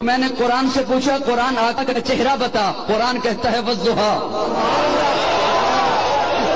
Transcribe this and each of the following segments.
میں نے قرآن سے پوچھا قرآن آقا کا چہرہ بتا، قرآن کہتا ہے والضحیٰ۔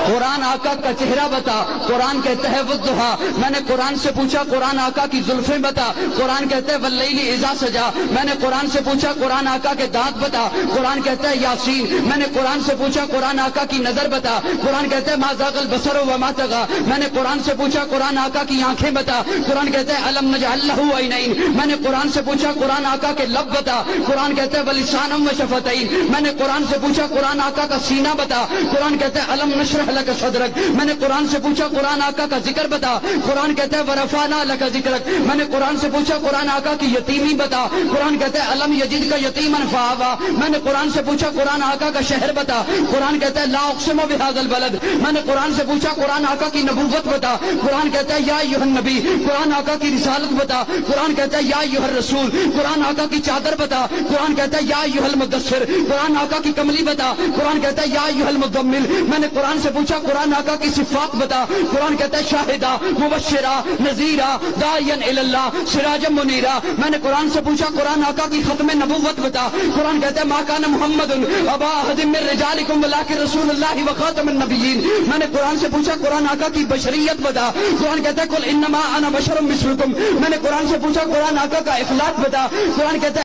قرآن آقا کا چہرہ بتا، قرآن کہتا ہے والضحیٰ۔ میں نے قرآن سے پوچھا قرآن آقا کی زلفیں بتا، قرآن کہتا ہے واللیل اذا سجا۔ میں نے قرآن سے پوچھا قرآن آقا کے دانت بتا، قرآن کہتا ہے یاسین۔ میں نے قرآن سے پوچھا قرآن آقا کی نظر بتا، قرآن کہتا ہے ما زاغ البصر وما طغى۔ میں نے قرآن سے پوچھا قرآن آقا کی آنکھیں بتا، قرآن کہتا ہے الم نجعل له عینین۔ میں نے قرآن سے پوچھا قرآن آقا کے لب بتا، قرآن کہتا ہے ولسانا وشفتین۔ میں نے قرآن سے پوچھا قرآن آقا کا سینہ بتا، قرآن کہتا ہے الم نشرح لک صدرک۔ میں نے قرآن سے پوچھا قرآن آقا کا ذکر بتا، قرآن کہتا ہے ورفعنا لک ذکرک۔ میں نے قرآن سے پوچھا قرآن آقا کی یتیمی بتا، قرآن کہتا ہے الم یجدک یتیما فآویٰ۔ میں نے قرآن سے پوچھا قرآن آقا کا شہر بتا، قرآن کہتا ہے لا اقسم بہذا البلد۔ میں نے قرآن سے پوچھا قرآن آقا کی نبوت بتا، قرآن کہتا ہے یا ایھا النبی۔ قرآن آقا کی رسالت بتا، قرآن کہتا ہے یا ایھا الرسول۔ قرآن آقا کی چادر بتا، قرآن کہتا ہے یا ایھا المدثر۔ قرآن آقا کی کملی بتا، قرآن کہتا ہے یا ایھا المزمل۔ میں نے قرآن سے پوچھا قرآن آقا کی صفات بتا، قرآن کہتا ہے شاہدہ مبشرہ نذیرہ داعیا الی اللہ سراجا منیرہ۔ میں نے قرآن سے پوچھا قرآن آقا کی ختم نبوت بتا، قرآن کہتا ہے ما کان محمد ابا احد من رجالکم ولکن رسول اللہ وخاتم النبیین۔ میں نے قرآن سے پوچھا قرآن آقا کی بشریت بتا، قرآن کہتا ہے قل انما انا بشر مثلکم۔ میں نے قرآن سے پوچھا قرآن آقا کا اخلاق بتا، قرآن کہتا ہے